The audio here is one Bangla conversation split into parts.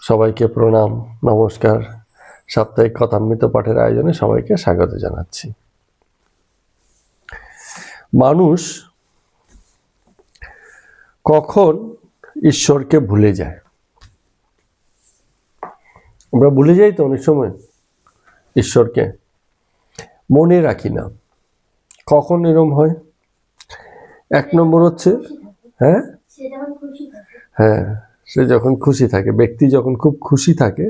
সবাইকে প্রণাম, নমস্কার। সাপ্তাহিক কথামৃত পাঠের আয়োজনে সবাইকে স্বাগত জানাচ্ছি। মানুষ কখন ঈশ্বরকে ভুলে যায়? আমরা ভুলে যাই তো অনেক সময় ঈশ্বরকে, মনে রাখি না। কখন এরম হয়? এক নম্বর হচ্ছে সে যখন খুশি থাকে, ব্যক্তি যখন খুব খুশি থাকে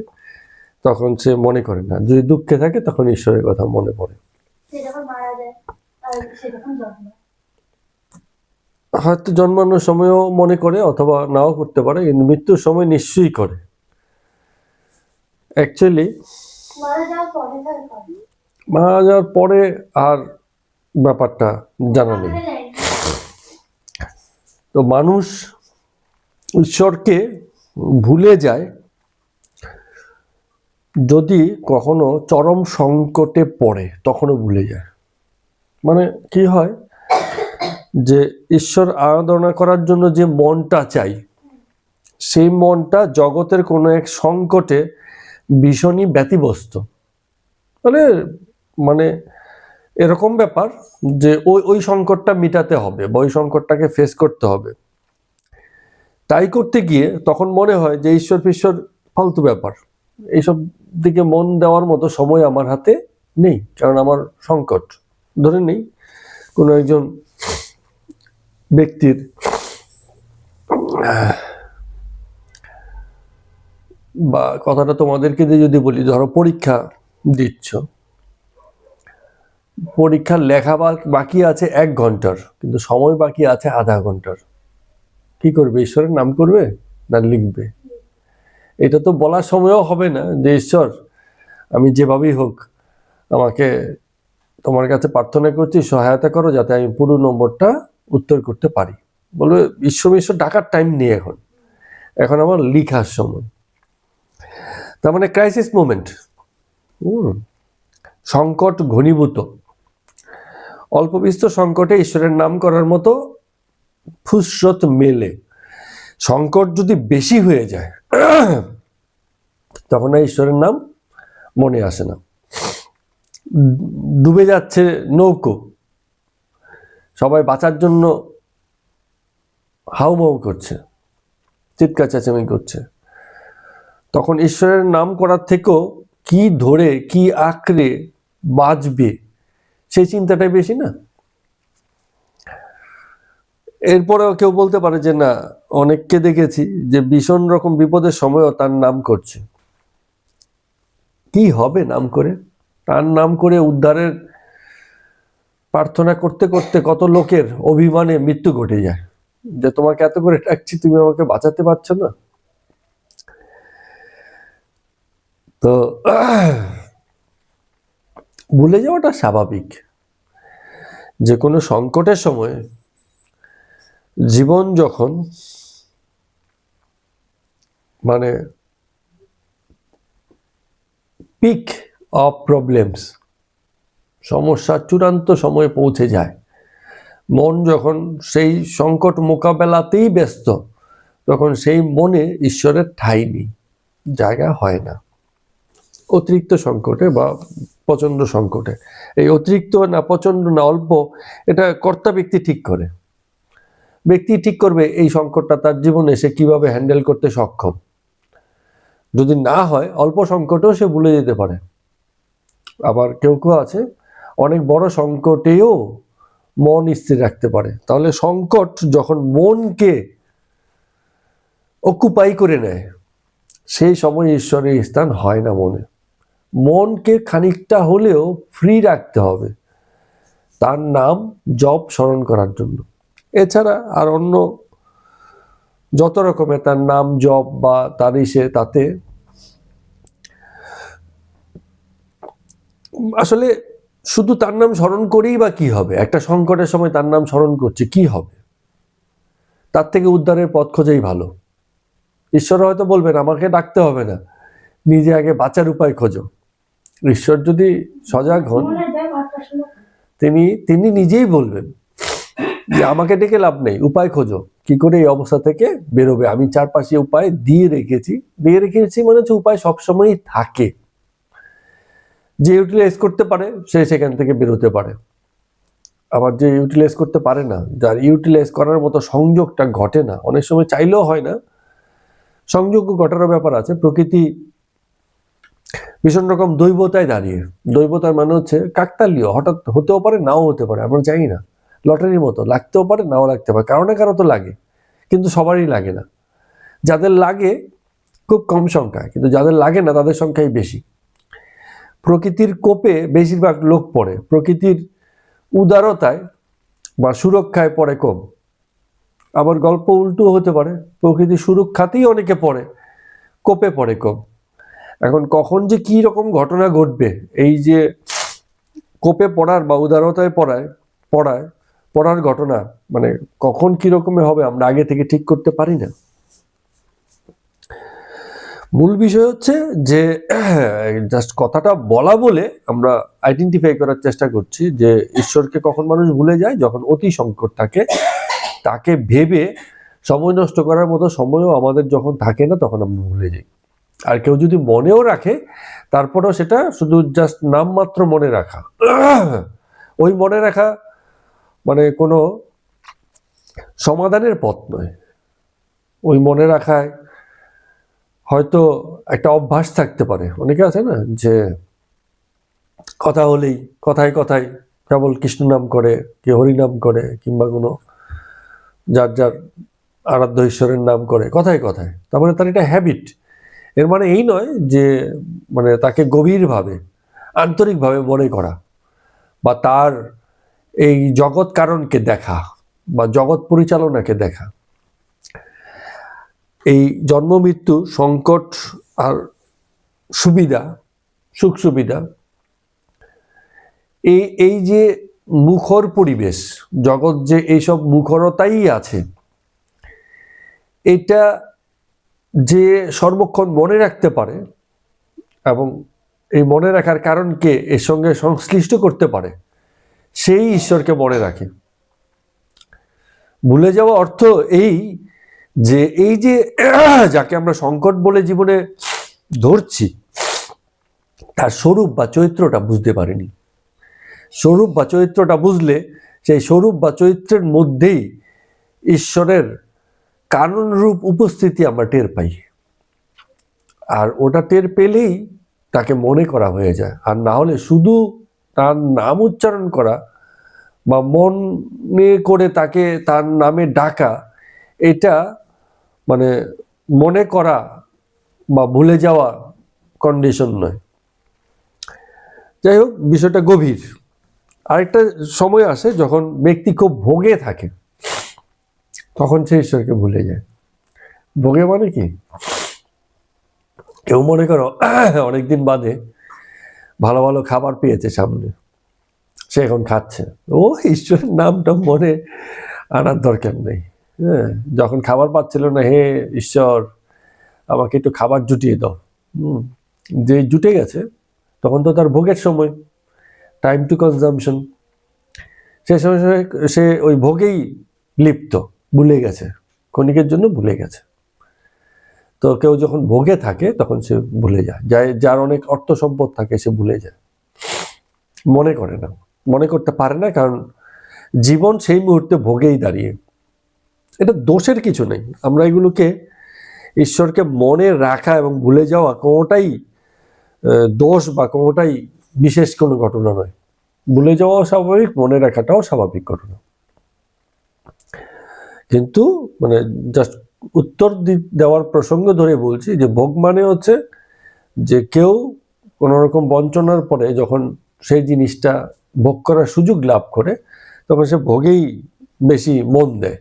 তখন সে মনে করে না। যদি দুঃখে থাকে তখন ঈশ্বরের কথা মনে পড়ে। হয়তো জন্মানোর সময়ও মনে করে, অথবা নাও করতে পারে, কিন্তু মৃত্যুর সময় নিশ্চয়ই করে। অ্যাকচুয়ালি মারা যাওয়ার পরে আর ব্যাপারটা জানা নেই। তো মানুষ ঈশ্বরকে ভুলে যায় যদি কখনো চরম সংকটে পড়ে, তখনও ভুলে যায়। মানে কি হয়, যে ঈশ্বর আরাধনা করার জন্য যে মনটা চাই, সেই মনটা জগতের কোনো এক সংকটে ভীষণই ব্যতিব্যস্ত। মানে এরকম ব্যাপার যে ওই সংকটটা মিটাতে হবে বা ওই সংকটটাকে ফেস করতে হবে। তাই করতে গিয়ে তখন মনে হয় যে ঈশ্বর ফিশ্বর ফালতু ব্যাপার, এইসব দিকে মন দেওয়ার মতো সময় আমার হাতে নেই, কারণ আমার সংকট। ধরে নেই কোনো একজন ব্যক্তির বা কথাটা তোমাদেরকে দিয়ে যদি বলি, ধরো পরীক্ষা দিচ্ছ, পরীক্ষার লেখা বাকি আছে 1 ঘন্টার, কিন্তু সময় বাকি আছে আধা ঘন্টার। কি করবে? ঈশ্বরের নাম করবে না লিখবে? এটা তো বলার সময়ও হবে না যে ঈশ্বর, আমি যেভাবেই হোক আমাকে তোমার কাছে প্রার্থনা করছি, সহায়তা করো যাতে আমি পুরো নম্বরটা উত্তর করতে পারি। বলবে ঈশ্বর ডাকার টাইম নেই, এখন আমার লিখার সময়। তার মানে ক্রাইসিস মোমেন্ট, সংকট ঘনীভূত। অল্প বিস্তর সংকটে ঈশ্বরের নাম করার মতো ফুসরত মেলে। সংকট যদি বেশি হয়ে যায় তখন আর ঈশ্বরের নাম মনে আসে না। ডুবে যাচ্ছে নৌকো, সবাই বাঁচার জন্য হাউমাউ করছে, চিৎকার চেঁচামেচি করছে, তখন ঈশ্বরের নাম করার থেকেও কি ধরে কি আঁকড়ে বাঁচবে সেই চিন্তাটাই বেশি না? এরপরেও কেউ বলতে পারে যে না, অনেককে দেখেছি যে ভীষণ রকম বিপদের সময়ও তার নাম করছে। কি হবে নাম করে? তার নাম করে উদ্ধারের প্রার্থনা করতে করতে কত লোকের অভিমানে মৃত্যু ঘটে যায়, যে তোমাকে এত করে ডাকছি, তুমি আমাকে বাঁচাতে পারছো না। তো ভুলে যাওয়াটা স্বাভাবিক। যে কোনো সংকটের সময় জীবন যখন মানে পিক অফ প্রবলেমস, সমস্যার চূড়ান্ত সময়ে পৌঁছে যায়, মন যখন সেই সংকট মোকাবেলাতেই ব্যস্ত, তখন সেই মনে ঈশ্বরের ঠাঁই নেই, জায়গা হয় না। অতিরিক্ত সংকটে বা প্রচণ্ড সংকটে, এই অতিরিক্ত না প্রচণ্ড না অল্প, এটা কর্তা ব্যক্তি ঠিক করে। ব্যক্তি ঠিক করবে এই সংকটটা তার জীবনে সে কিভাবে হ্যান্ডেল করতে সক্ষম। যদি না হয় অল্প সংকটেও সে ভুলে যেতে পারে। আবার কেউ কেউ আছে অনেক বড় সংকটেও মন স্থির রাখতে পারে। তাহলে সংকট যখন মনকে অকুপাই করে নেয়, সেই সময় ঈশ্বরের স্থান হয় না মনে। মনকে খানিকটা হলেও ফ্রি রাখতে হবে তার নাম জপ স্মরণ করার জন্য। এছাড়া আর অন্য যত রকমের তার নাম জপ বা তার তাতে আসলে শুধু তার নাম স্মরণ করেই বা কি হবে? একটা সংকটের সময় তার নাম স্মরণ করছে, কি হবে? তার থেকে উদ্ধারের পথ খোঁজাই ভালো। ঈশ্বর হয়তো বলবেন আমাকে ডাকতে হবে না, নিজে আগে বাঁচার উপায় খোঁজো। ঈশ্বর যদি সজাগ হন, তিনি নিজেই বলবেন যে আমাকে ডেকে লাভ নেই, উপায় খোঁজো, কি করে এই অবস্থা থেকে বেরোবে। আমি চারপাশে উপায় দিয়ে রেখেছি মানে হচ্ছে উপায় সবসময়ই থাকে। যে ইউটিলাইজ করতে পারে সে সেখান থেকে বেরোতে পারে, আবার যে ইউটিলাইজ করতে পারে না, যার ইউটিলাইজ করার মতো সংযোগটা ঘটে না, অনেক সময় চাইলেও হয় না, সংযোগ ঘটার ব্যাপার আছে। প্রকৃতি ভীষণ রকম দৈবতায় দাঁড়িয়ে, দৈবতার মানে হচ্ছে কাকতালীয়, হঠাৎ হতেও পারে নাও হতে পারে, আমরা জানি না, লটারির মতো লাগতেও পারে নাও লাগতে পারে, কারো না কারো তো লাগে, কিন্তু সবারই লাগে না। যাদের লাগে খুব কম সংখ্যায়, কিন্তু যাদের লাগে না তাদের সংখ্যাই বেশি। প্রকৃতির কোপে বেশিরভাগ লোক পড়ে, প্রকৃতির উদারতায় বা সুরক্ষায় পড়ে কম। আবার গল্প উল্টো হতে পারে, প্রকৃতির সুরক্ষাতেই অনেকে পড়ে, কোপে পড়ে কম। এখন কখন যে কি রকম ঘটনা ঘটবে, এই যে কোপে পড়ার বা উদারতায় পড়ার ঘটনা মানে কখন কি রকমের হবে আমরা আগে থেকে ঠিক করতে পারি না। মূল বিষয় হচ্ছে যে জাস্ট কথাটা বলা বলে আমরা আইডেন্টিফাই করার চেষ্টা করছি যে ঈশ্বরকে কখন মানুষ ভুলে যায়, যখন অতি সংকট থাকে, তাকে ভেবে সময় নষ্ট করার মতো সময়ও আমাদের যখন থাকে না তখন আমরা ভুলে যাই। আর কেউ যদি মনেও রাখে তারপরেও সেটা শুধু জাস্ট নামমাত্র মনে রাখা, ওই মনে রাখা মানে কোনো সমাধানের পথ নয়। ওই মনে রাখায় হয়তো একটা অভ্যাস থাকতে পারে, অনেকে আছে না যে কথা হলেই কথায় কথায় কেবল কৃষ্ণ নাম করে, কি হরিনাম করে, কিংবা কোনো যার যার আরাধ্য ঈশ্বরের নাম করে কথায় কথায়, তার মানে তার এটা হ্যাবিট। এর মানে এই নয় যে মানে তাকে গভীরভাবে আন্তরিকভাবে মনে করা বা তার এই জগৎ কারণকে দেখা বা জগৎ পরিচালনাকে দেখা। এই জন্ম মৃত্যু, সংকট আর সুবিধা, সুখ সুবিধা, এই যে মুখর পরিবেশ, জগৎ যে এইসব মুখরতাই আছে, এটা যে সর্বক্ষণ মনে রাখতে পারে এবং এই মনে রাখার কারণকে এর সঙ্গে সংশ্লিষ্ট করতে পারে, সেই ঈশ্বরকে মনে রাখে। ভুলে যাওয়া অর্থ এই যে এই যে যাকে আমরা সংকট বলে জীবনে ধরছি, তার স্বরূপ বা চরিত্রটা বুঝতে পারিনি। স্বরূপ বা চরিত্রটা বুঝলে সেই স্বরূপ বা চরিত্রের মধ্যেই ঈশ্বরের কারণরূপ উপস্থিতি আমরা টের পাই, আর ওটা টের পেলেই তাকে মনে করা হয়ে যায়। আর না হলে শুধু তার নাম উচ্চারণ করা বা মনে করে তাকে তার নামে ডাকা, এটা মানে মনে করা বা ভুলে যাওয়া কন্ডিশন নয়। যাই হোক, বিষয়টা গভীর। আরেকটা সময় আসে যখন ব্যক্তি খুব ভোগে থাকে, তখন সে ঈশ্বরকে ভুলে যায়। ভোগে মানে কি, কেউ মনে করো অনেকদিন বাদে ভালো ভালো খাবার পেয়েছে সামনে, সে এখন খাচ্ছে, ও ঈশ্বরের নামটা মনে আনার দরকার নেই। হ্যাঁ, যখন খাবার পাচ্ছিল না, হে ঈশ্বর আমাকে একটু খাবার জুটিয়ে দাও, যে জুটে গেছে তখন তো তার ভোগের সময়, টাইম টু কনজামশন, সে সময় সে ওই ভোগেই লিপ্ত, ভুলে গেছে, ক্ষণিকের জন্য ভুলে গেছে। তো কেউ যখন ভোগে থাকে তখন সে ভুলে যায়, যার অনেক অর্থ সম্পদ থাকে সে ভুলে যায়, মনে করে না, মনে করতে পারে না, কারণ জীবন সেই মুহূর্তে ভোগেই দাঁড়িয়ে। এটা দোষের কিছু নেই, আমরা এগুলোকে ঈশ্বরকে মনে রাখা এবং ভুলে যাওয়া কোনোটাই দোষ বা কোনোটাই বিশেষ কোনো ঘটনা নয়। ভুলে যাওয়াও স্বাভাবিক, মনে রাখাটাও স্বাভাবিক ঘটনা। কিন্তু মানে জাস্ট উত্তর দেওয়ার প্রসঙ্গ ধরে বলছি যে ভোগ মানে হচ্ছে যে কেউ কোনো রকম বঞ্চনার পরে যখন সেই জিনিসটা ভোগ করার সুযোগ লাভ করে, তখন সে ভোগেই বেশি মন দেয়,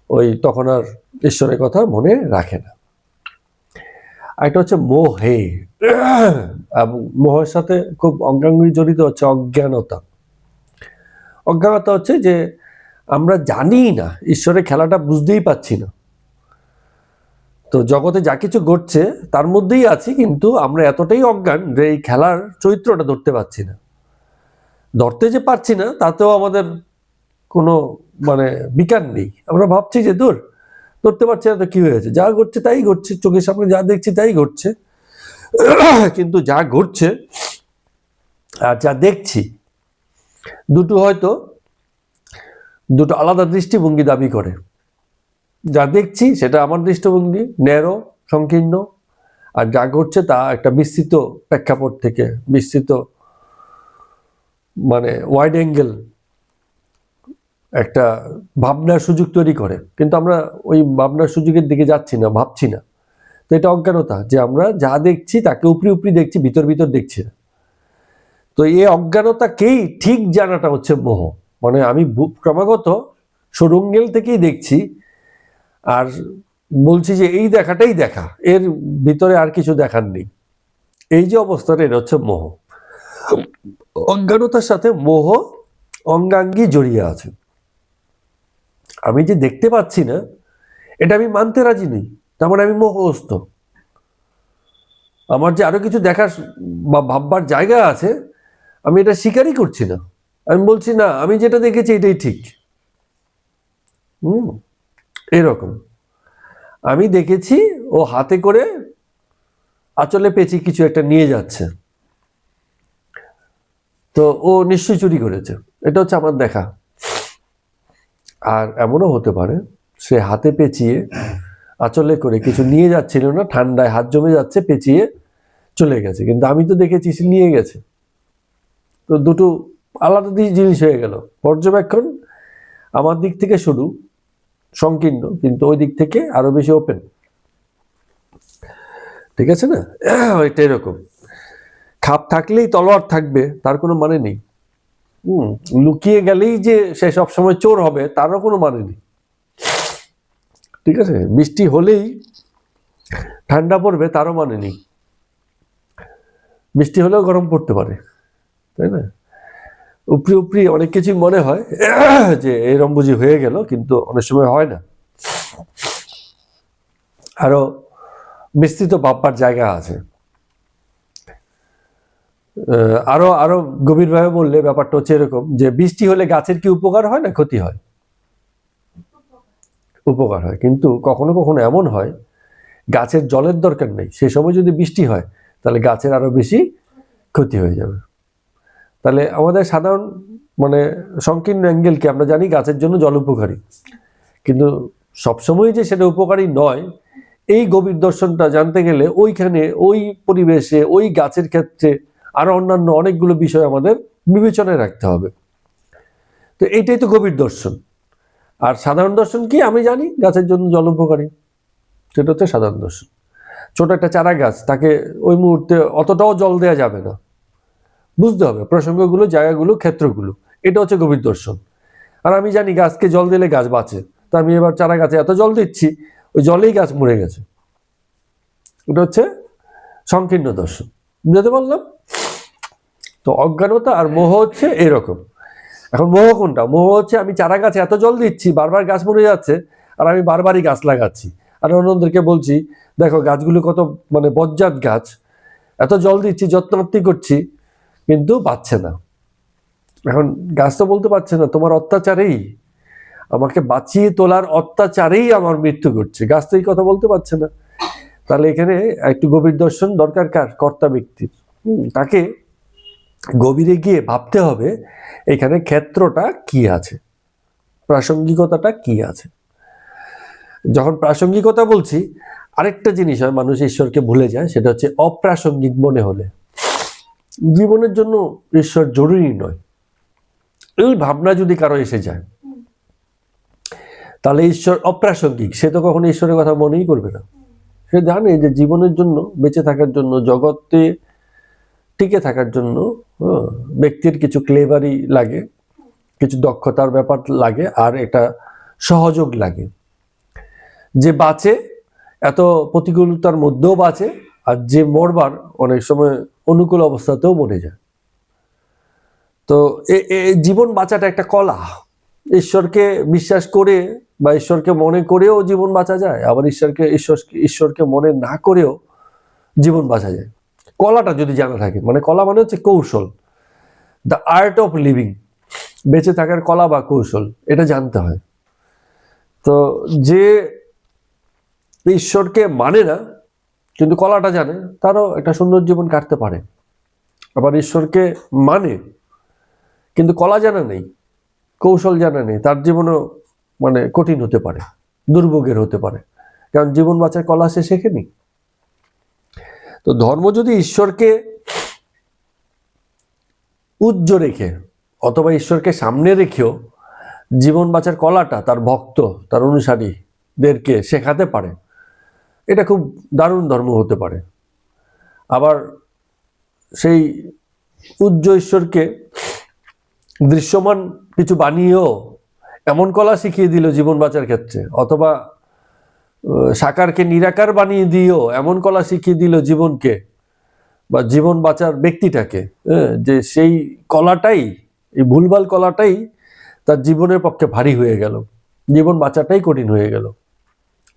ওই তখন আর ঈশ্বরের কথা মনে রাখে না। আরেকটা হচ্ছে মোহে, এবং মোহের সাথে খুব অঙ্গাঙ্গি জড়িত হচ্ছে অজ্ঞানতা। অজ্ঞানতা হচ্ছে যে আমরা জানি না, ঈশ্বরের খেলাটা বুঝতেই পাচ্ছি না। তো জগতে যা কিছু ঘটছে তার মধ্যেই আছি, কিন্তু আমরা এতটাই অজ্ঞান যে এই খেলার চরিত্রটা ধরতে পারছি না। ধরতে যে পারছি না তাতেও আমাদের কোনো মানে বিকার নেই। আমরা ভাবছি যে দূর ধরতে পারছি না তো কি হয়েছে, যা ঘটছে তাই ঘটছে, চোখের সামনে যা দেখছি তাই ঘটছে। কিন্তু যা ঘটছে আর যা দেখছি দুটো হয়তো দুটো আলাদা দৃষ্টিভঙ্গি দাবি করে। যা দেখছি সেটা আমার দৃষ্টিভঙ্গি, ন্যারো, সংকীর্ণ, আর যা ঘটছে তা একটা বিস্তৃত প্রেক্ষাপট থেকে, বিস্তৃত মানে ওয়াইড অ্যাঙ্গেল একটা ভাবনার সুযোগ তৈরি করে। কিন্তু আমরা ওই ভাবনার সুযোগের দিকে যাচ্ছি না, ভাবছি না। তো এটা অজ্ঞানতা, যে আমরা যা দেখছি তাকে উপরি উপরি দেখছি, ভিতর ভিতর দেখছি না। তো এই অজ্ঞানতাকেই ঠিক জানাটা হচ্ছে মোহ। মানে আমি ক্রমাগত সরুঙ্গেল থেকেই দেখছি আর বলছি যে এই দেখাটাই দেখা, এর ভিতরে আর কিছু দেখার নেই। এই যে অবস্থাটা, এটা হচ্ছে মোহ। অজ্ঞানতার সাথে মোহ অঙ্গাঙ্গি জড়িয়ে আছে। আমি যে দেখতে পাচ্ছি না এটা আমি মানতে রাজি নই, তার মানে আমি মোহগ্রস্ত। আমার যে আরো কিছু দেখার বা ভাববার জায়গা আছে, আমি এটা স্বীকারই করছি না। আমি বলছি না, আমি যেটা দেখেছি এটাই ঠিক। এরকম আমি দেখেছি ও হাতে করে আঁচলে পেঁচি কিছু একটা নিয়ে যাচ্ছে, তো ও নিশ্চয়ই চুরি করেছে, এটা হচ্ছে আমার দেখা। আর এমনও হতে পারে সে হাতে পেঁচিয়ে আঁচলে করে কিছু নিয়ে যাচ্ছিল না, ঠান্ডায় হাত জমে যাচ্ছে, পেঁচিয়ে চলে গেছে, কিন্তু আমি তো দেখেছি সে নিয়ে গেছে। তো দুটো আলাদা জিনিস হয়ে গেল। পর্যবেক্ষণ আমার দিক থেকে শুরু সংকীর্ণ, কিন্তু ওই দিক থেকে আরো বেশি ওপেন। ঠিক আছে না? এটা এরকম। খাপ থাকলেই তলোয়ার থাকবে তার কোনো মানে নেই। লুকিয়ে গেলেই যে সে সবসময় চোর হবে তারও কোনো মানে নেই। ঠিক আছে? বৃষ্টি হলেই ঠান্ডা পড়বে তারও মানে নেই। বৃষ্টি হলেও গরম পড়তে পারে, তাই না? উপরি উপরি অনেক কিছু মনে হয় যে এরম বুঝি হয়ে গেল, কিন্তু অনেক সময় হয় না। আরো বিস্তৃত ভাববার জায়গা আছে। আরো আরো গভীরভাবে বললে ব্যাপারটা হচ্ছে এরকম যে বৃষ্টি হলে গাছের কি উপকার হয় না ক্ষতি হয়? উপকার হয়। কিন্তু কখনো কখনো এমন হয় গাছের জলের দরকার নেই, সেই সময় যদি বৃষ্টি হয় তাহলে গাছের আরো বেশি ক্ষতি হয়ে যাবে। তাহলে আমাদের সাধারণ মানে সংকীর্ণ অ্যাঙ্গেলকে আমরা জানি গাছের জন্য জল উপকারী, কিন্তু সবসময় যে সেটা উপকারী নয়, এই গভীর দর্শনটা জানতে গেলে ওইখানে ওই পরিবেশে ওই গাছের ক্ষেত্রে আরো অন্যান্য অনেকগুলো বিষয় আমাদের বিবেচনায় রাখতে হবে। তো এইটাই তো গভীর দর্শন। আর সাধারণ দর্শন কি? আমি জানি গাছের জন্য জল উপকারী, সেটা হচ্ছে সাধারণ দর্শন। ছোট একটা চারা গাছ, তাকে ওই মুহূর্তে অতটাও জল দেওয়া যাবে না, বুঝতে হবে প্রসঙ্গগুলো, জায়গাগুলো, ক্ষেত্রগুলো। এটা হচ্ছে গভীর দর্শন। আর আমি জানি গাছকে জল দিলে গাছ বাঁচে, তা আমি এবার চারা গাছে এত জল দিচ্ছি, ওই জলেই গাছ মরে গেছে। এটা হচ্ছে সংকীর্ণ দর্শন। বুঝতে পারলাম? তো অজ্ঞানতা আর মোহ হচ্ছে এরকম। এখন মোহ কোনটা? মোহ হচ্ছে আমি চারা গাছে এত জল দিচ্ছি, বারবার গাছ মরে যাচ্ছে, আর আমি বারবারই গাছ লাগাচ্ছি, আর অন্যদেরকে বলছি দেখো গাছগুলো কত মানে বজ্জাত গাছ, এত জল দিচ্ছি, যত্নআত্তি করছি, কিন্তু বাঁচছে না। এখন গাছ তো বলতে পারছে না তোমার অত্যাচারেই, আমাকে বাঁচিয়ে তোলার অত্যাচারেই আমার মৃত্যু ঘটছে, গাছ তো এই কথা বলতে পারছে না। তাহলে এখানে একটু গভীর দর্শন দরকার কার? কর্তা ব্যক্তির। তাকে গভীরে গিয়ে ভাবতে হবে এখানে ক্ষেত্রটা কি আছে, প্রাসঙ্গিকতাটা কি আছে। যখন প্রাসঙ্গিকতা বলছি, আরেকটা জিনিস হয়, মানুষ ঈশ্বরকে ভুলে যায়, সেটা হচ্ছে অপ্রাসঙ্গিক মনে হলে। জীবনের জন্য ঈশ্বর জরুরি নয়, এই ভাবনা যদি কারো এসে যায় তাহলে ঈশ্বর অপ্রাসঙ্গিক। সে তো কখনো ঈশ্বরের কথা মনেই করবে না। সে জানে যে জীবনের জন্য, বেঁচে থাকার জন্য, জগতে টিকে থাকার জন্য ব্যক্তির কিছু ক্লেভারি লাগে, কিছু দক্ষতার ব্যাপার লাগে, আর এটা সহযোগ লাগে। যে বাঁচে এত প্রতিকূলতার মধ্যেও বাঁচে, আর যে মরবার অনেক সময় অনুকূল অবস্থাতেও মরে যায়। তো জীবন বাঁচাটা একটা কলা। ঈশ্বরকে বিশ্বাস করে বা ঈশ্বরকে মনে করেও জীবন বাঁচা যায়, আবার ঈশ্বরকে মনে না করেও জীবন বাঁচা যায়, কলাটা যদি জানা থাকে। মানে কলা মানে হচ্ছে কৌশল, দ্য আর্ট অফ লিভিং। বেঁচে থাকার কলা বা কৌশল, এটা জানতে হয়। তো যে ঈশ্বরকে মানে না কিন্তু কলাটা জানে, তারও একটা সুন্দর জীবন কাটতে পারে। আবার ঈশ্বরকে মানে কিন্তু কলা জানা নেই, কৌশল জানা নেই, তার জীবনও মানে কঠিন হতে পারে, দুর্ভোগের হতে পারে, কারণ জীবন বাঁচার কলা সে শেখেনি। তো ধর্ম যদি ঈশ্বরকে উজ্জ্ব রেখে অথবা ঈশ্বরকে সামনে রেখেও জীবন বাঁচার কলাটা তার ভক্ত, তার অনুসারীদেরকে শেখাতে পারে, এটা খুব দারুণ ধর্ম হতে পারে। আবার সেই উজ্জ্বল ঈশ্বরকে দৃশ্যমান কিছু বানিয়েও এমন কলা শিখিয়ে দিল জীবন বাঁচার ক্ষেত্রে, অথবা সাকারকে নিরাকার বানিয়ে দিয়েও এমন কলা শিখিয়ে দিল জীবনকে বা জীবন বাঁচার ব্যক্তিটাকে, যে সেই কলাটাই, এই ভুলভাল কলাটাই তার জীবনের পক্ষে ভারী হয়ে গেল, জীবন বাঁচাটাই কঠিন হয়ে গেল,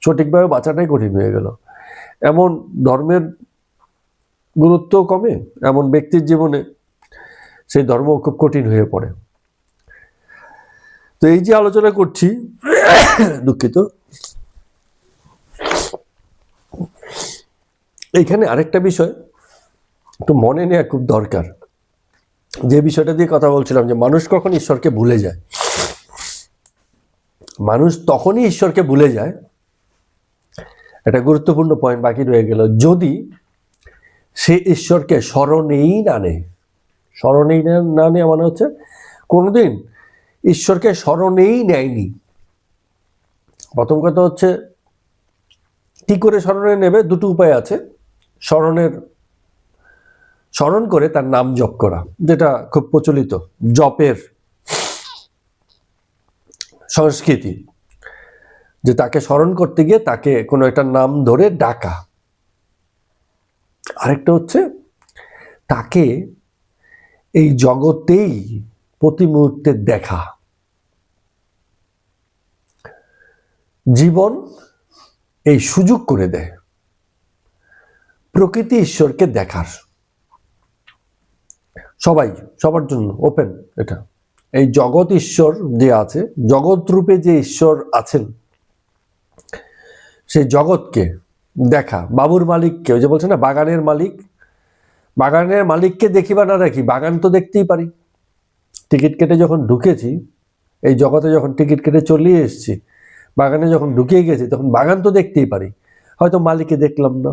সঠিকভাবে বাঁচাটাই কঠিন হয়ে গেল। এমন ধর্মের গুরুত্ব কমে, এমন ব্যক্তির জীবনে সেই ধর্ম খুব কঠিন হয়ে পড়ে। তো এই যে আলোচনা করছি, দুঃখিত, এইখানে আরেকটা বিষয় একটু মনে নেওয়া খুব দরকার। যে বিষয়টা দিয়ে কথা বলছিলাম, যে মানুষ কখন ঈশ্বরকে ভুলে যায়। মানুষ তখনই ঈশ্বরকে ভুলে যায়, একটা গুরুত্বপূর্ণ পয়েন্ট বাকি রয়ে গেল, যদি সে ঈশ্বরকে স্মরণেই না নেয়। স্মরণেই না নেওয়া মানে হচ্ছে কোনোদিন ঈশ্বরকে স্মরণেই নেয়নি। প্রথম কথা হচ্ছে কি করে স্মরণে নেবে, দুটো উপায় আছে। স্মরণ করে তার নাম জপ করা, যেটা খুব প্রচলিত জপের সংস্কৃতি, যে তাকে স্মরণ করতে গিয়ে তাকে কোনো একটা নাম ধরে ডাকা। আরেকটা হচ্ছে তাকে এই জগতেই প্রতি মুহূর্তে দেখা। জীবন এই সুযোগ করে দেয় প্রকৃতি ঈশ্বরকে দেখার, সবার জন্য ওপেন। এটা এই জগৎ ঈশ্বর যে আছে, জগৎ রূপে যে ঈশ্বর আছেন, সেই জগৎকে দেখা। বাবুর মালিককে, ওই যে বলছে না বাগানের মালিক, বাগানের মালিককে দেখি বা না দেখি, বাগান তো দেখতেই পারি। টিকিট কেটে যখন ঢুকেছি এই জগতে, যখন টিকিট কেটে চলে এসেছি, বাগানে যখন ঢুকিয়ে গেছি, তখন বাগান তো দেখতেই পারি। হয়তো মালিককে দেখলাম না,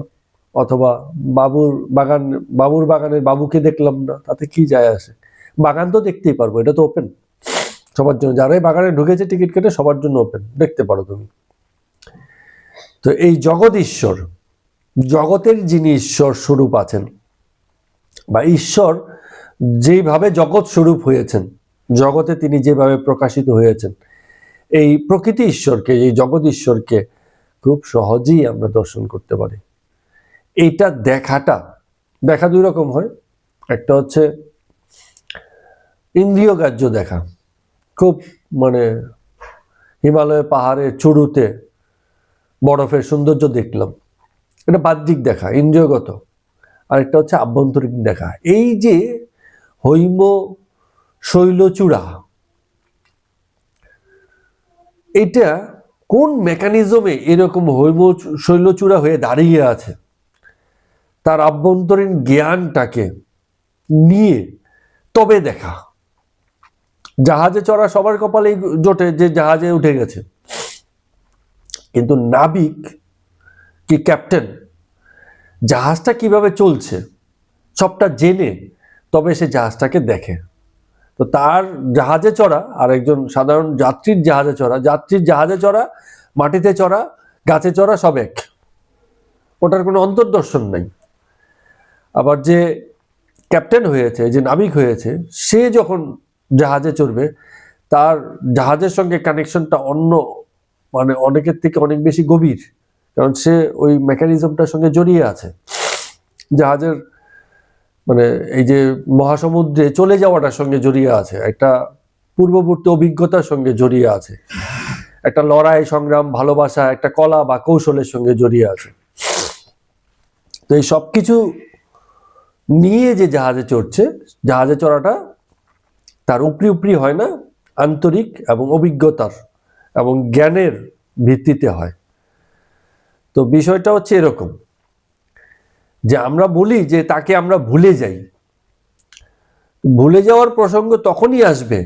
অথবা বাবুর বাগানের বাবুকে দেখলাম না, তাতে কি যায় আসে? বাগান তো দেখতেই পারবো, এটা তো ওপেন সবার জন্য। যারাই বাগানে ঢুকেছে টিকিট কেটে, সবার জন্য ওপেন, দেখতে পারো তুমি। তো এই জগৎ ঈশ্বর, জগতের যিনি ঈশ্বর স্বরূপ আছেন, বা ঈশ্বর যেভাবে জগৎ স্বরূপ হয়েছেন, জগতে তিনি যেভাবে প্রকাশিত হয়েছেন, এই প্রকৃতি ঈশ্বরকে, এই জগৎ ঈশ্বরকে খুব সহজেই আমরা দর্শন করতে পারি। এইটা দেখা দুই রকম হয়। একটা হচ্ছে ইন্দ্রিয় গ্রাহ্য দেখা, খুব মানে হিমালয় পাহাড়ের চূড়োতে বরফের সৌন্দর্য দেখলাম, এটা বাহ্যিক দেখা, ইন্দ্রিয়গত। আরেকটা হচ্ছে আভ্যন্তরীণ দেখা। এই যে হৈম শৈলচূড়া, এটা কোন মেকানিজমে এরকম হৈম শৈলচূড়া হয়ে দাঁড়িয়ে আছে, তার আভ্যন্তরীণ জ্ঞানটাকে নিয়ে তবে দেখা। জাহাজে চড়া সবার কপালেই জোটে যে জাহাজে উঠে গেছে, কিন্তু নাবিক কি ক্যাপ্টেন জাহাজটা কিভাবে চলছে সবটা জেনে তবে সে জাহাজটাকে দেখে। তো তার জাহাজে চড়া আর একজন সাধারণ যাত্রীর জাহাজে চড়া, মাটিতে চড়া, গাছে চড়া, সব এক, ওটার কোনো অন্তর্দর্শন নাই। আবার যে ক্যাপ্টেন হয়েছে, যে নাবিক হয়েছে, সে যখন জাহাজে চড়বে, তার জাহাজের সঙ্গে কানেকশনটা মানে অনেকের থেকে অনেক বেশি গভীর, কারণ সে ওই মেকানিজমটার সঙ্গে জড়িয়ে আছে। জাহাজের মানে এই যে মহাসমুদ্রে চলে যাওয়াটার সঙ্গে জড়িয়ে আছে, একটা পূর্ববর্তী অভিজ্ঞতার সঙ্গে জড়িয়ে আছে, একটা লড়াই সংগ্রাম, ভালোবাসা, একটা কলা বা কৌশলের সঙ্গে জড়িয়ে আছে। তো এই সব কিছু নিয়ে যে জাহাজে চড়ছে, জাহাজে চড়াটা তার উপরি হয় না, আন্তরিক এবং অভিজ্ঞতার এবং জ্ঞানের ভিত্তিতে হয়। তো বিষয়টা হচ্ছে এরকম যে আমরা বলি যে তাকে আমরা ভুলে যাই। ভুলে যাওয়ার প্রসঙ্গ তখনই আসবে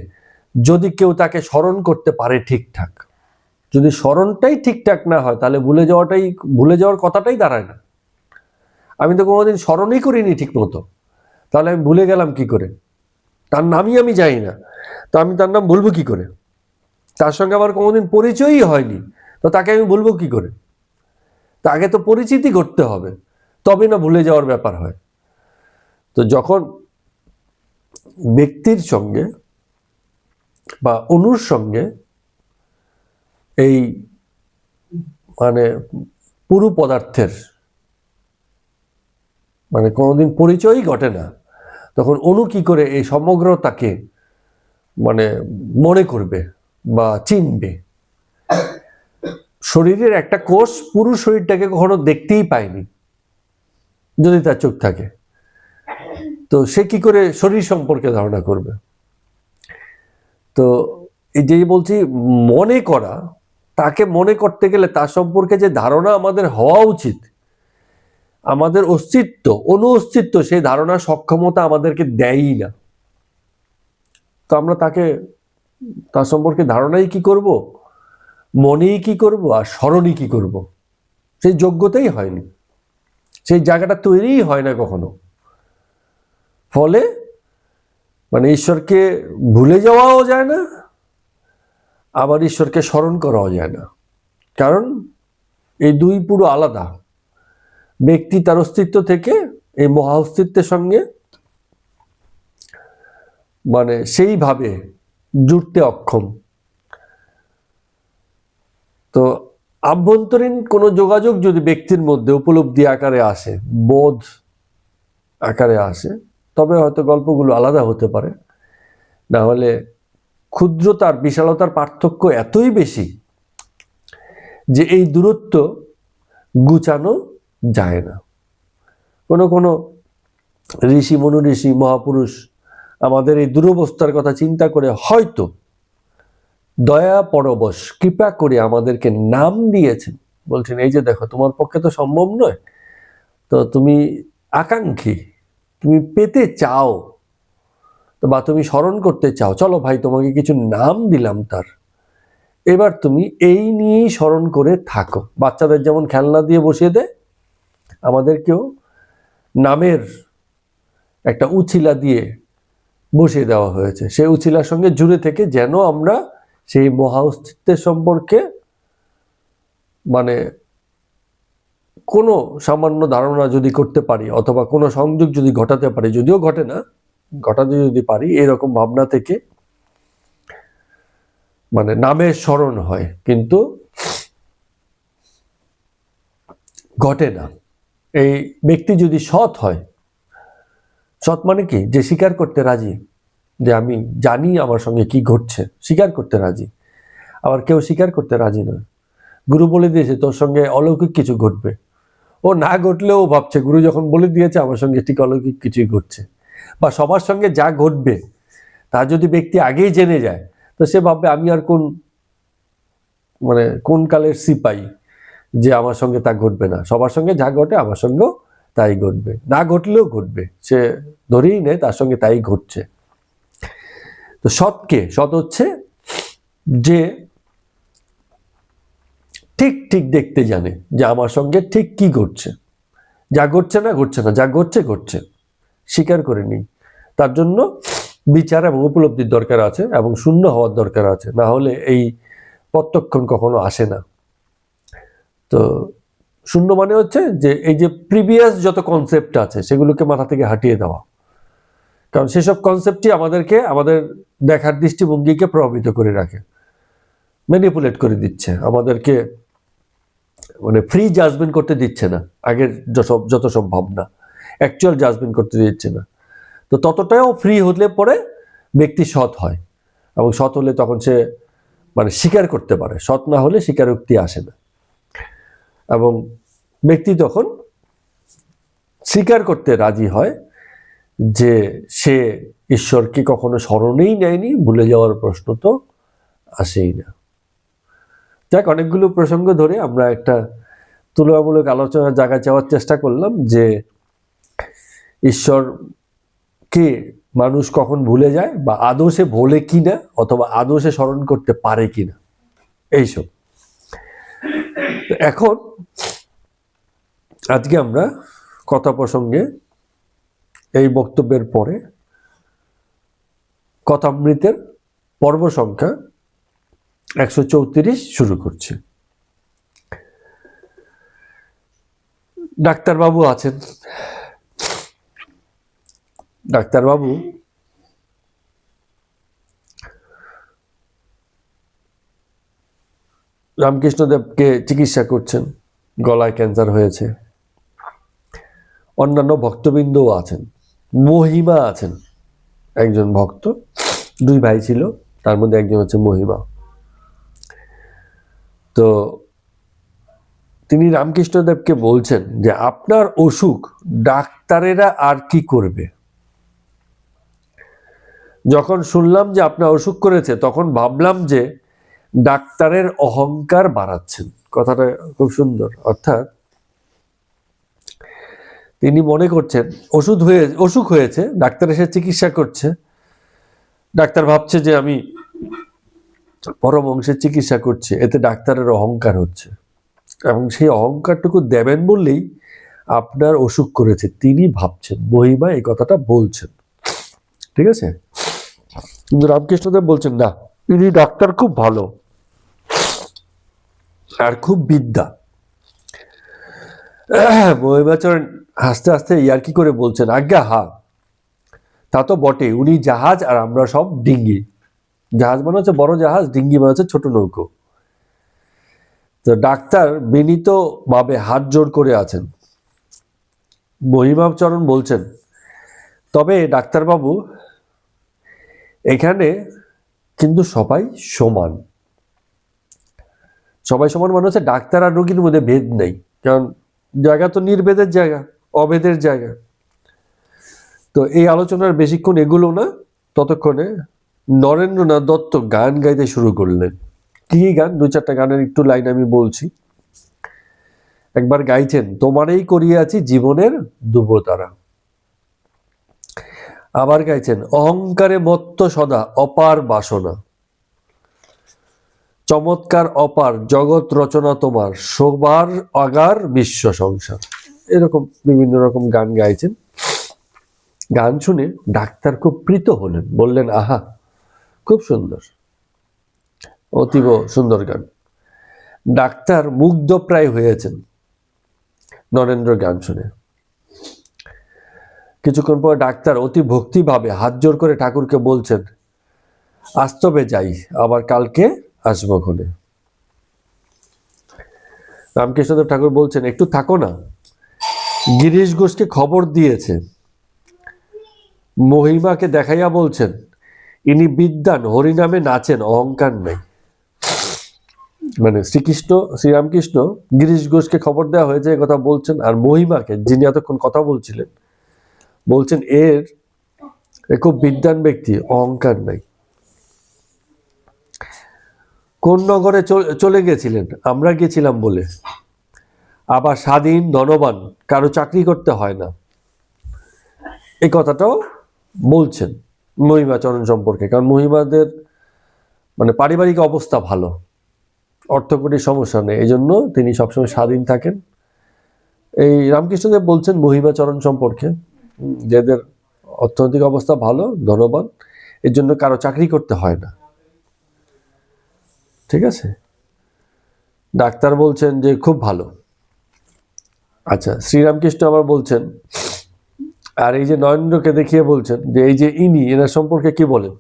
যদি কেউ তাকে স্মরণ করতে পারে ঠিকঠাক। যদি স্মরণটাই ঠিকঠাক না হয় তাহলে ভুলে যাওয়ার কথাটাই দাঁড়ায় না। আমি তো কোনোদিন স্মরণই করিনি ঠিক মতো, তাহলে আমি ভুলে গেলাম কি করে? তার নামই আমি জানি না, তো আমি তার নাম বলবো কি করে? তার সঙ্গে আমার কোনোদিন পরিচয়ই হয়নি, তো তাকে আমি বলবো কি করে? তাকে তো পরিচিতি করতে হবে, তবে না ভুলে যাওয়ার ব্যাপার হয়। তো যখন ব্যক্তির সঙ্গে বা অনুর সঙ্গে এই মানে পুরু পদার্থের মানে কোনোদিন পরিচয়ই ঘটে না, তখন অনু কি করে এই সমগ্রতাকে মানে মনে করবে বা চিনবে? শরীরের একটা কোষ পুরো শরীরটাকে কখনো দেখতেই পায়নি যদি তার চোখ থাকে, তো সে কি করে শরীর সম্পর্কে ধারণা করবে? তো এই যে বলছি মনে করা, তাকে মনে করতে গেলে তার সম্পর্কে যে ধারণা আমাদের হওয়া উচিত, আমাদের অস্তিত্ব অনু অস্তিত্ব সেই ধারণার সক্ষমতা আমাদেরকে দেয়ই না। তো আমরা তার সম্পর্কে ধারণাই কি করব, মনেই কি করব, আর স্মরণই কি করব? সেই যোগ্যতাই হয়নি, সেই জায়গাটা তৈরিই হয় না কখনো। ফলে মানে ঈশ্বরকে ভুলে যাওয়াও যায় না, আবার ঈশ্বরকে স্মরণ করাও যায় না, কারণ এই দুই পুরো আলাদা। ব্যক্তি তার অস্তিত্ব থেকে এই মহা অস্তিত্বের সঙ্গে মানে সেইভাবে জুড়তে অক্ষম। তো আভ্যন্তরীণ কোনো যোগাযোগ যদি ব্যক্তির মধ্যে উপলব্ধি আকারে আসে, বোধ আকারে আসে, তবে হয়তো গল্পগুলো আলাদা হতে পারে। না হলে ক্ষুদ্রতার বিশালতার পার্থক্য এতই বেশি যে এই দূরত্ব গুছানো যায় না। কোনো ঋষি মনুঋষি মহাপুরুষ আমাদের এই দুরবস্থার কথা চিন্তা করে হয়তো দয়া পরবশ কৃপা করে আমাদেরকে নাম দিয়েছেন, বলছেন এই যে দেখো তোমার পক্ষে তো সম্ভব নয়, তো তুমি আকাঙ্ক্ষী, তুমি পেতে চাও বা তুমি স্মরণ করতে চাও, চলো ভাই তোমাকে কিছু নাম দিলাম তার, এবার তুমি এই নিয়েই স্মরণ করে থাকো। বাচ্চাদের যেমন খেলনা দিয়ে বসিয়ে দেয়, আমাদেরকেও নামের একটা উছিলা দিয়ে বসিয়ে দেওয়া হয়েছে। সেই উছিলার সঙ্গে জুড়ে থেকে যেন আমরা সেই মহা অস্তিত্বের সম্পর্কে মানে কোনো সামান্য ধারণা যদি করতে পারি অথবা কোনো সংযোগ যদি ঘটাতে পারি, যদিও ঘটে না, ঘটাতে যদি পারি, এরকম ভাবনা থেকে মানে নামের স্মরণ হয় কিন্তু ঘটে না। এই ব্যক্তি যদি সৎ হয়, সৎ মানে কি? যে স্বীকার করতে রাজি, যে আমি জানি আমার সঙ্গে কি ঘটছে, স্বীকার করতে রাজি। আবার কেউ স্বীকার করতে রাজি নয়। গুরু বলে দিয়েছে তোর সঙ্গে অলৌকিক কিছু ঘটবে, ও না ঘটলেও ভাবছে গুরু যখন বলে দিয়েছে আমার সঙ্গে ঠিক অলৌকিক কিছুই ঘটছে। বা সবার সঙ্গে যা ঘটবে তা যদি ব্যক্তি আগেই জেনে যায়, তো সে ভাববে আমি আর কোন কালের সিপাই যে আমার সঙ্গে তা ঘটবে না। সবার সঙ্গে যা ঘটে আমার সঙ্গেও তাই ঘটবে, না ঘটলেও ঘটবে, সে ধরেই নেয় তার সঙ্গে তাই ঘটছে। তো সৎ হচ্ছে যে ঠিক ঠিক দেখতে জানে যে আমার সঙ্গে ঠিক কি ঘটছে, যা ঘটছে না, যা ঘটছে স্বীকার করে নিই। তার জন্য বিচার এবং উপলব্ধির দরকার আছে এবং শূন্য হওয়ার দরকার আছে, না হলে এই প্রত্যক্ষণ কখনো আসে না। তো শূন্য মানে হচ্ছে যে এই যে প্রিভিয়াস যত কনসেপ্ট আছে সেগুলোকে মাথা থেকে হাঁটিয়ে দেওয়া, কারণ সেসব কনসেপ্টই আমাদেরকে আমাদের দেখার দৃষ্টিভঙ্গিকে প্রভাবিত করে রাখে, ম্যানিপুলেট করে দিচ্ছে আমাদেরকে, মানে ফ্রি জাজমেন্ট করতে দিচ্ছে না। আগের যত সব ভাবনা অ্যাকচুয়াল জাজমেন্ট করতে দিচ্ছে না। তো ততটাও ফ্রি হলে পরে ব্যক্তি সৎ হয়, এবং সৎ হলে তখন সে মানে স্বীকার করতে পারে। সৎ না হলে স্বীকারোক্তি আসে না, এবং ব্যক্তি তখন স্বীকার করতে রাজি হয় যে সে ঈশ্বরকে কখনো স্মরণেই নেয়নি, ভুলে যাওয়ার প্রশ্ন তো আসেই না। যাক, অনেকগুলো প্রসঙ্গ ধরে আমরা একটা তুলনামূলক আলোচনার জায়গায় যাওয়ার চেষ্টা করলাম যে ঈশ্বরকে মানুষ কখন ভুলে যায়, বা আদৌ সে ভোলে কিনা, অথবা আদৌ সে স্মরণ করতে পারে কিনা, এইসব। এখন আজকে আমরা কথা প্রসঙ্গে এই বক্তব্যের পরে কথামৃতের পর্ব সংখ্যা 134 শুরু করছি। ডাক্তারবাবু আছেন। ডাক্তারবাবু রামকৃষ্ণদেবকে চিকিৎসা করছেন, গলায় ক্যান্সার হয়েছে। অন্যান্য ভক্তবৃন্দও আছেন। মহিমা আছেন, একজন ভক্ত, 2 ভাই ছিল, তার মধ্যে একজন হচ্ছে মহিমা। তো তিনি রামকৃষ্ণদেবকে বলছেন যে আপনার অসুখ ডাক্তারেরা আর কি করবে। যখন শুনলাম যে আপনার অসুখ করেছে, তখন ভাবলাম যে ডাক্তারের অহংকার বাড়াচ্ছেন। কথাটা খুব সুন্দর। অর্থাৎ তিনি মনে করছেন অসুখ হয়েছে, ডাক্তার এসে চিকিৎসা করছে, ডাক্তার ভাবছে যে আমি পরম অংশের চিকিৎসা করছি, এতে ডাক্তারের অহংকার হচ্ছে, এবং সেই অহংকারটুকু দেবেন বললেই আপনার অসুখ করেছে তিনি ভাবছেন। মহিমা এই কথাটা বলছেন, ঠিক আছে। কিন্তু রামকৃষ্ণদেব বলছেন না, ইনি ডাক্তার খুব ভালো আর খুব বিদ্যা। মহিমাচরণ হাসতে হাসতে ইয়ার্কি করে বলছেন, আজ্ঞা হা, তা তো বটে, উনি জাহাজ আর আমরা সব ডিঙ্গি। জাহাজ মানে হচ্ছে বড় জাহাজ, ডিঙ্গি মানে হচ্ছে ছোট নৌকো। তো ডাক্তার বিনীত ভাবে হাত জোড় করে আছেন। মহিমাচরণ বলছেন, তবে ডাক্তারবাবু, এখানে কিন্তু সবাই সমান। সবাই সমান মানে হচ্ছে ডাক্তার আর রোগীর মধ্যে ভেদ নেই, কারণ জায়গা তো নির্ভেদের জায়গা, অভেদের জায়গা। তো এই আলোচনার বেশিক্ষণ এগুলো না, ততক্ষণে নরেন্দ্রনাথ দত্ত গান গাইতে শুরু করলেন। কি গান? 2-4টা গানের একটু লাইন আমি বলছি। একবার গাইছেন, তোমারেই করিয়াছি জীবনের দুবতারা। আবার গাইছেন, অহংকারে মত্ত সদা অপার বাসনা, চমৎকার অপার জগৎ রচনা তোমার, শোবার আগার বিশ্ব সংসার। এরকম বিভিন্ন রকম গান গাইছেন। গান শুনে ডাক্তার খুব প্রীত হলেন, বললেন, আহা, খুব সুন্দর, অতীব সুন্দর গান। ডাক্তার মুগ্ধ প্রায় হয়েছেন নরেন্দ্র গান শুনে। কিছুক্ষণ পর ডাক্তার অতি ভক্তিভাবে হাত জোর করে ঠাকুরকে বলছেন, আজ তবে যাই, আবার কালকে আসবো ক্ষণে। রামকৃষ্ণদেব ঠাকুর বলছেন, একটু থাকো না, গিরিশ ঘোষকে খবর দিয়েছে। মহিমাকে দেখাইয়া বলছেন, ইনি বিদ্বান, হরিনামে নাচেন, অহংকার নেই। মানে শ্রীরামকৃষ্ণ গিরিশ ঘোষকে খবর দেওয়া হয়েছে এ কথা বলছেন, আর মহিমাকে, যিনি এতক্ষণ কথা বলছিলেন, বলছেন এ খুব বিদ্বান ব্যক্তি, অহংকার নাই। কোন নগরে চলে গেছিলেন? আমরা গেছিলাম বলে। আবার স্বাধীন, ধনবান, কারো চাকরি করতে হয় না, এই কথাটাও বলছেন মহিমাচরণ সম্পর্কে। কারণ মহিমাদের মানে পারিবারিক অবস্থা ভালো, অর্থকরীর সমস্যা নেই, এই জন্য তিনি সবসময় স্বাধীন থাকেন। এই রামকৃষ্ণদেব বলছেন মহিমাচরণ সম্পর্কে, যাদের অর্থনৈতিক অবস্থা ভালো, ধনবান, এর জন্য কারো চাকরি করতে হয় না, ঠিক আছে। ডাক্তার বলছেন যে খুব ভালো। আচ্ছা, শ্রীরামকৃষ্ণ আবার বলছেন, আর এই যে নরেন্দ্রকে দেখিয়ে বলছেন যে এই যে ইনি, এনার সম্পর্কে কি বলেন?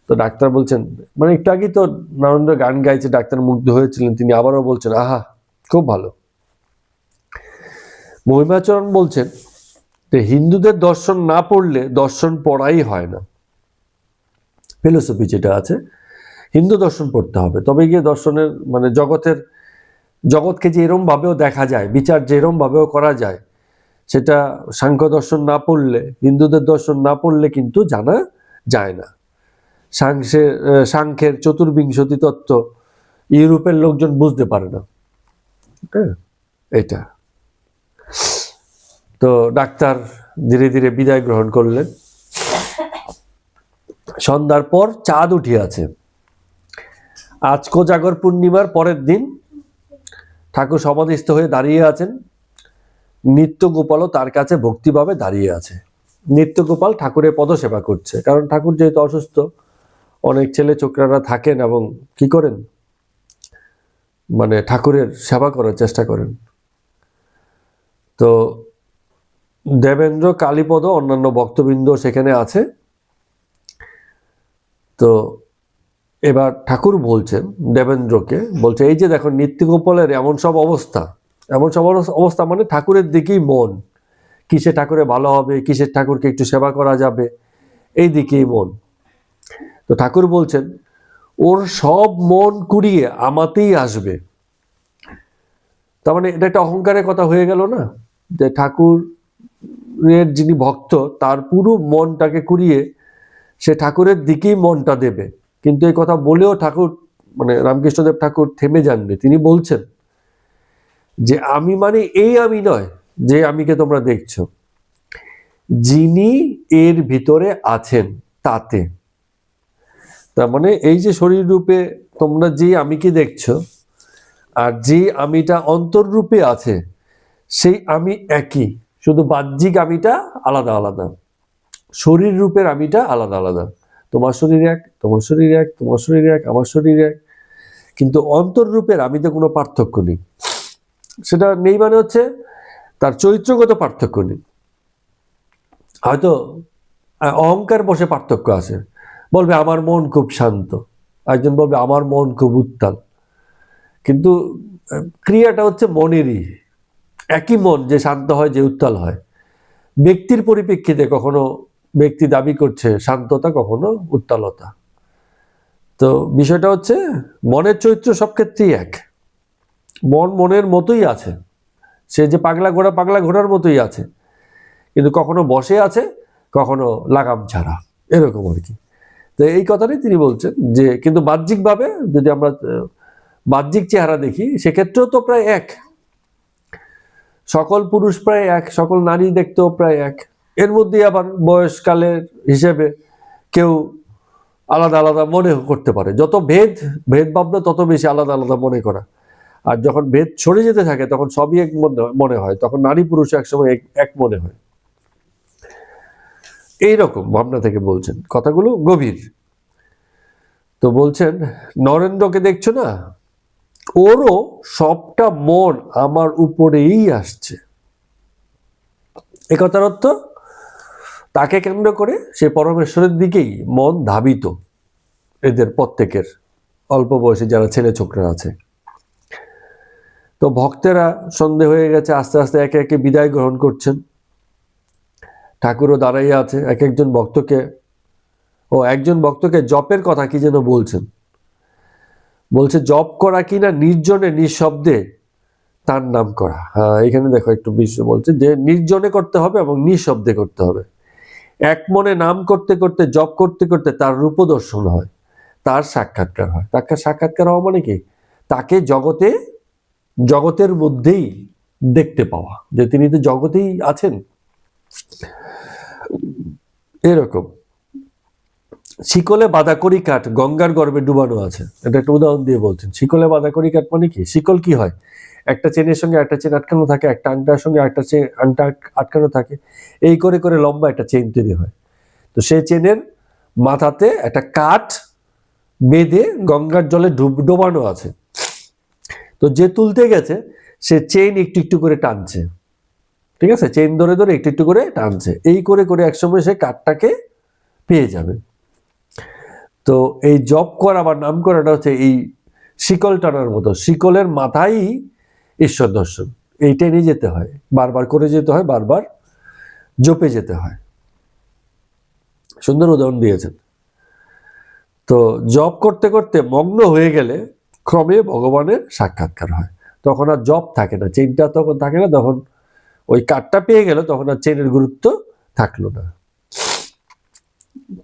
তো ডাক্তার বলছেন, মানে একটু আগে তো নরেন্দ্র গান গাইছে, ডাক্তার মুগ্ধ হয়েছিলেন, তিনি আবারও বলছেন, আহা, খুব ভালো। মহিমাচরণ বলছেন যে হিন্দুদের দর্শন না পড়লে দর্শন পড়াই হয় না। ফিলোসফি যেটা আছে, হিন্দু দর্শন পড়তে হবে, তবে গিয়ে দর্শনের মানে জগৎকে যে এরম ভাবেও দেখা যায়, বিচার যে এরম ভাবেও করা যায়, সেটা সাংখ্য দর্শন না পড়লে, হিন্দুদের দর্শন না পড়লে কিন্তু জানা যায় না। সাংখ্যের চতুর্বিংশতি তত্ত্ব ইউরোপের লোকজন বুঝতে পারে না। হ্যাঁ, এটা তো ডাক্তার ধীরে ধীরে বিদায় গ্রহণ করলেন। সন্ধ্যার পর চাঁদ উঠিয়াছে। আজ কোজাগর পূর্ণিমার পরের দিন। ঠাকুর সমাধিস্থ হয়ে দাঁড়িয়ে আছেন। নিত্যগোপালও তার কাছে ভক্তিভাবে দাঁড়িয়ে আছে। নিত্যগোপাল ঠাকুরের পদসেবা করছে, কারণ ঠাকুর যেহেতু অসুস্থ, অনেক ছেলে ছোকরারা থাকেন এবং কি করেন, মানে ঠাকুরের সেবা করার চেষ্টা করেন। তো দেবেন্দ্র, কালীপদ, অন্যান্য ভক্তবৃন্দ সেখানে আছে। তো এবার ঠাকুর বলছেন দেবেন্দ্রকে, বলছে এই যে দেখো নিত্যগোপালের এমন সব অবস্থা, মানে ঠাকুরের দিকেই মন, কিসে ঠাকুরে ভালো হবে, কিসের ঠাকুরকে একটু সেবা করা যাবে, এই দিকেই মন। তো ঠাকুর বলছেন ওর সব মন কুড়িয়ে আমাতেই আসবে। তার মানে এটা একটা অহংকারের কথা হয়ে গেল না, যে ঠাকুরের যিনি ভক্ত তার পুরো মনটাকে কুড়িয়ে সে ঠাকুরের দিকেই মনটা দেবে। কিন্তু এই কথা বলেও ঠাকুর, মানে রামকৃষ্ণদেব ঠাকুর থেমে যাননি। তিনি বলছেন যে আমি মানে এই আমি নয় যে আমিকে তোমরা দেখছো, যিনি এর ভিতরে আছেন তাতে। তার মানে এই যে শরীর রূপে তোমরা যে আমিকে দেখছো, আর যে আমিটা অন্তররূপে আছে সেই আমি একই, শুধু বাহ্যিক আমিটা আলাদা আলাদা, শরীর রূপের আমিটা আলাদা আলাদা। তোমার শরীর এক, তোমার শরীর এক, তোমার শরীর এক, আমার শরীর এক, কিন্তু অন্তররূপের আমিতে কোনো পার্থক্য নেই। সেটা নেই মানে হচ্ছে তার চরিত্রগত পার্থক্য নেই। হয়তো অহংকার বসে পার্থক্য আছে, বলবে আমার মন খুব শান্ত, একজন বলবে আমার মন খুব উত্তাল, কিন্তু ক্রিয়াটা হচ্ছে মনেরই, একই মন যে শান্ত হয়, যে উত্তাল হয়। ব্যক্তির পরিপ্রেক্ষিতে কখনো ব্যক্তি দাবি করছে শান্ততা, কখনো উত্তালতা। তো বিষয়টা হচ্ছে মনের চরিত্র সব ক্ষেত্রেই এক, মন মনের মতোই আছে, সে যে পাগলা ঘোড়ার মতোই আছে, কিন্তু কখনো বসে আছে, কখনো লাগাম ছাড়া, এরকম আর কি। তো এই কথাটাই তিনি বলছেন যে কিন্তু বাহ্যিকভাবে যদি আমরা বাহ্যিক চেহারা দেখি, সেক্ষেত্রেও তো প্রায় এক, সকল পুরুষ প্রায় এক, সকল নারী দেখতেও প্রায় এক। এর মধ্যে আবার বয়সকালের হিসেবে কেউ আলাদা আলাদা মনে করতে পারে। যত ভেদ ভাবনা তত বেশি আলাদা আলাদা মনে করা। আর যখন ভেদ ছড়ে যেতে থাকে তখন সবই এক মনে হয়, তখন নারী পুরুষ একসময় এক মনে হয়। এইরকম ভাবনা থেকে বলছেন, কথাগুলো গভীর। তো বলছেন নরেন্দ্রকে দেখছো না, ওরও সবটা মন আমার উপরেই আসছে। এ কথার অর্থ তাকে কেন্দ্র করে সে পরমেশ্বরের দিকেই মন ধাবিত, এদের প্রত্যেকের, অল্প বয়সে যারা ছেলে ছোকরা আছে। তো ভক্তেরা সন্ধে হয়ে গেছে, আস্তে আস্তে একে একে বিদায় গ্রহণ করছেন। ঠাকুরও দাঁড়াইয়া আছে। একজন ভক্তকে জপের কথা কি যেন বলছেন, বলছে জপ করা কিনা নির্জনে নিঃশব্দে তার নাম করা। হ্যাঁ, এখানে দেখো একটু বিষয় বলছে যে নির্জনে করতে হবে এবং নিঃশব্দে করতে হবে। এক মনে নাম করতে করতে, জপ করতে করতে তার রূপদর্শন হয়, তার সাক্ষাৎকার হয়। তাকে সাক্ষাৎকার হওয়া মানে কি, তাকে জগতের মধ্যেই দেখতে পাওয়া, যে তিনি তো জগতেই আছেন, এরকম। শিকলে বাঁধা কড়ি কাঠ গঙ্গার গর্ভে ডুবানো আছে, এটা একটা উদাহরণ দিয়ে বলছেন। শিকলে বাঁধা কড়ি কাঠ মানে কি, শিকল কি হয়, একটা চেনের সঙ্গে একটা চেন আটকানো থাকে, একটা আংটার সঙ্গে একটা আংটা আটকানো থাকে, এই করে করে লম্বা একটা চেন তৈরি হয়। তো সেই চেনের মাথাতে একটা কাঠ বেঁধে গঙ্গার জলে ডোবানো আছে। তো যে তুলতে গেছে সে চেইন একটু একটু করে টানছে, ঠিক আছে, চেইন ধরে ধরে একটু একটু করে টানছে, এই করে করে একসময় সে কাঠটাকে পেয়ে যাবে। তো এই জপ করা বা নাম করাটা হচ্ছে এই শিকল টানার মতো, শিকলের মাথায় ঈশ্বর দর্শন, এই টেনে যেতে হয়, বারবার করে যেতে হয়, বারবার জপে যেতে হয়। সুন্দর উদাহরণ দিয়েছেন। তো জপ করতে করতে মগ্ন হয়ে গেলে ক্রমে ভগবানের সাক্ষাৎকার হয়, তখন আর জপ থাকে না, চেইনটা তখন থাকে না, তখন ওই কার্ডটা পেয়ে গেল, তখন আর চেনের গুরুত্ব থাকলো না।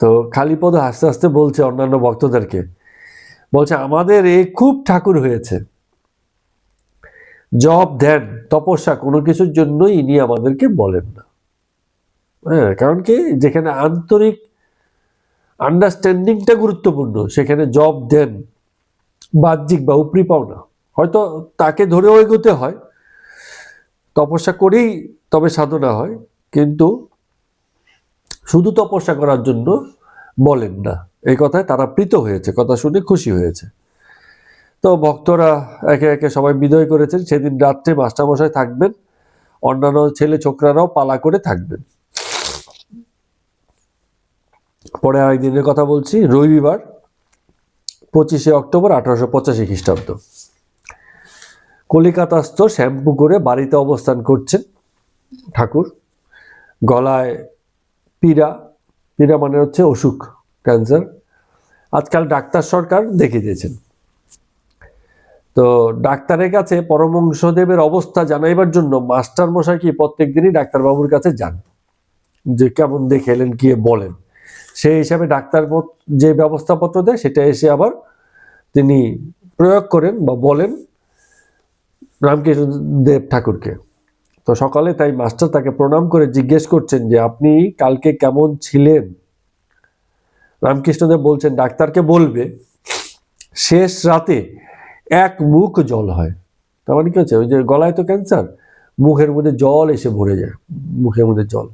তো কালীপদ হাসতে হাসতে বলছে অন্যান্য ভক্তদেরকে, বলছে আমাদের এ খুব ঠাকুর হয়েছে, জপ ধ্যান তপস্যা কোনো কিছুর জন্যই ইনি আমাদেরকে বলেন না। হ্যাঁ, কারণ কি, যেখানে আন্তরিক আন্ডারস্ট্যান্ডিংটা গুরুত্বপূর্ণ, সেখানে জব ধ্যান বাহ্যিক বা উপরি পাওনা হয়তো তাকে ধরেও এগোতে হয়, তপস্যা করেই তবে সাধনা হয়, কিন্তু শুধু তপস্যা করার জন্য বলেন না। এই কথায় তারা প্রীত হয়েছে, কথা শুনে খুশি হয়েছে। তো ভক্তরা একে একে সবাই বিদায় করেছেন। সেদিন রাত্রে মাস্টারমশাই থাকবেন, অন্যান্য ছেলে ছোকরারাও পালা করে থাকবেন। পরে আরেকদিনের কথা বলছি, রবিবার 25শে অক্টোবর 1885 খ্রিস্টাব্দ। কলিকাতাস্থ শ্যামপুকুরে বাড়িতে অবস্থান করছেন ঠাকুর। গলায় পীড়া, পীড়া মানে হচ্ছে অসুখ, ক্যান্সার। আজকাল ডাক্তার সরকার দেখিয়ে দিয়েছেন। তো ডাক্তারের কাছে পরমহংসদেবের অবস্থা জানাইবার জন্য মাস্টার মশাই কি প্রত্যেক দিনই ডাক্তারবাবুর কাছে যান, যে কেমন দেখে এলেন, গিয়ে বলেন। সেই হিসাবে ডাক্তার যে ব্যবস্থাপত্র দেয় সেটা এসে আবার তিনি প্রয়োগ করেন বা বলেন রামকৃষ্ণদেব ঠাকুরকে। তো সকালে তাই মাস্টার তাকে প্রণাম করে জিজ্ঞেস করছেন যে আপনি কালকে কেমন ছিলেন। রামকৃষ্ণদেব বলছেন ডাক্তারকে বলবে শেষ রাতে এক মুখ জল হয়। তার মানে কি হচ্ছে, ওই যে গলায় তো ক্যান্সার, মুখের মধ্যে জল এসে ভরে যায়, মুখের মধ্যে জল,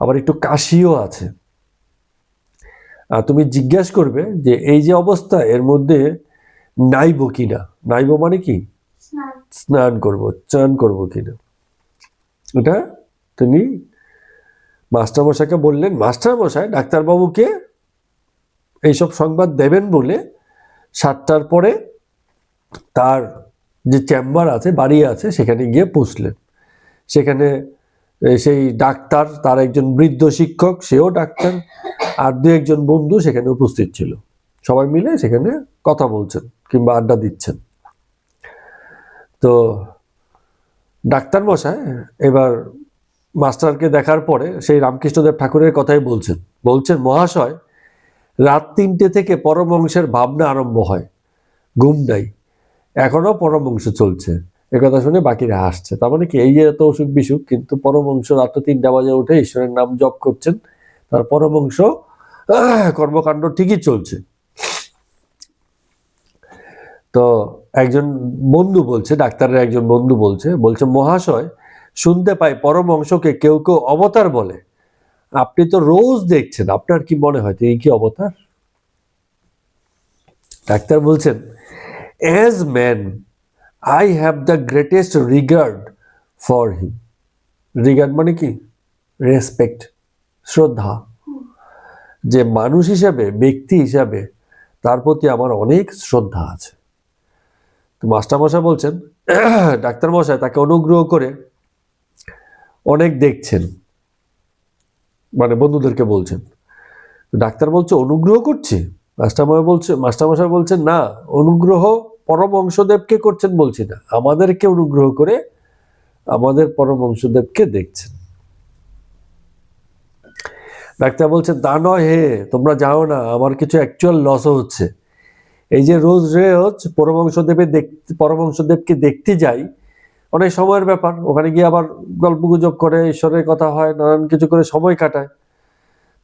আবার একটু কাশিও আছে। আর তুমি জিজ্ঞেস করবে যে এই যে অবস্থা, এর মধ্যে নাইব কিনা। নাইব মানে কি, স্নান করব, চান করব কিনা। এটা তিনি মাস্টারমশাইকে বললেন। মাস্টারমশাই ডাক্তারবাবুকে এইসব সংবাদ দেবেন বলে 7টার পরে তার যে চেম্বার আছে, বাড়ি আছে, সেখানে গিয়ে পৌঁছলেন। সেখানে সেই ডাক্তার, তার একজন বৃদ্ধ শিক্ষক, সেও ডাক্তার, আর দু একজন বন্ধু সেখানে উপস্থিত ছিল। সবাই মিলে সেখানে কথা বলছেন কিংবা আড্ডা দিচ্ছেন। তো ডাক্তার মশাই এবার মাস্টারকে দেখার পরে সেই রামকৃষ্ণদেব ঠাকুরের কথাই বলছেন মহাশয়, রাত 3টে থেকে পরমহংসের ভাবনা আরম্ভ হয়, ঘুম নাই, এখনো পরমহংস চলছে। একথা শুনে বাকিরা হাসছে। তার মানে কি, এই যে এত অসুখ বিসুখ, কিন্তু পরমহংস রাত্র 3টা বাজে উঠে ঈশ্বরের নাম জপ করছেন, তার পরমহংস কর্মকাণ্ড ঠিকই চলছে। তো একজন বন্ধু বলছে, ডাক্তারের একজন বন্ধু বলছে মহাশয়, শুনতে পাই পরমহংসকে কেউ কেউ অবতার বলে। আপনি তো রোজ দেখছেন, আপনার কি মনে হয় তিনি কি অবতার? ডাক্তার বলছেন, as man I have the greatest regard for him. Regard মানে কি, রেসপেক্ট, শ্রদ্ধা। যে মানুষ হিসাবে, ব্যক্তি হিসাবে তার প্রতি আমার অনেক শ্রদ্ধা আছে। তো মাস্টারমশাই বলছেন, ডাক্তারমশাই তাকে অনুগ্রহ করে অনেক দেখছেন, মানে বন্ধুদেরকে বলছেন। ডাক্তার বলছে অনুগ্রহ করছি। মাস্টারমশাই বলছেন না, অনুগ্রহ পরমহংসদেবকে করছেন বলছি না, আমাদেরকে অনুগ্রহ করে আমাদের পরমহংসদেবকে দেখছেন। ডাক্তার বলছেন তা নয় হে, তোমরা জানো না আমার কিছু অ্যাকচুয়াল লসও হচ্ছে। এই যে রোজ পরমহংসদেবকে দেখতে যাই, অনেক সময়ের ব্যাপার, ওখানে গিয়ে আবার গল্প গুজব করে, ঈশ্বরের কথা হয়, নানান কিছু করে সময় কাটায়।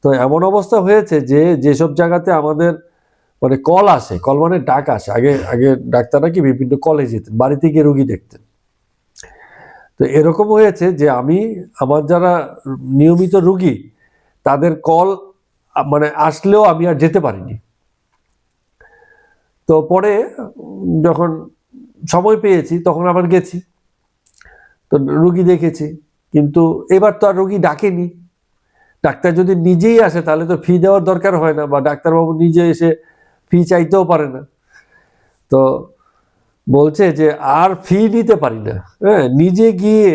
তো এমন অবস্থা হয়েছে যে যেসব জায়গাতে আমাদের মানে কল আসে, কল মানে ডাক আসে, আগে ডাক্তাররা কি বিভিন্ন কলে যেতেন, বাড়িতে গিয়ে রুগী দেখতেন। তো এরকম হয়েছে যে আমার যারা নিয়মিত রুগী, তাদের কল মানে আসলেও আমি আর যেতে পারিনি। তো পরে যখন সময় পেয়েছি তখন আবার গেছি, তো রুগী দেখেছি। কিন্তু এবার তো আর রুগী ডাকেনি। ডাক্তার যদি নিজেই আসে তাহলে তো ফি দেওয়ার দরকার হয় না, বা ডাক্তারবাবু নিজে এসে ফি চাইতেও পারে না। তো বলছে যে আর ফি নিতে পারি না, হ্যাঁ, নিজে গিয়ে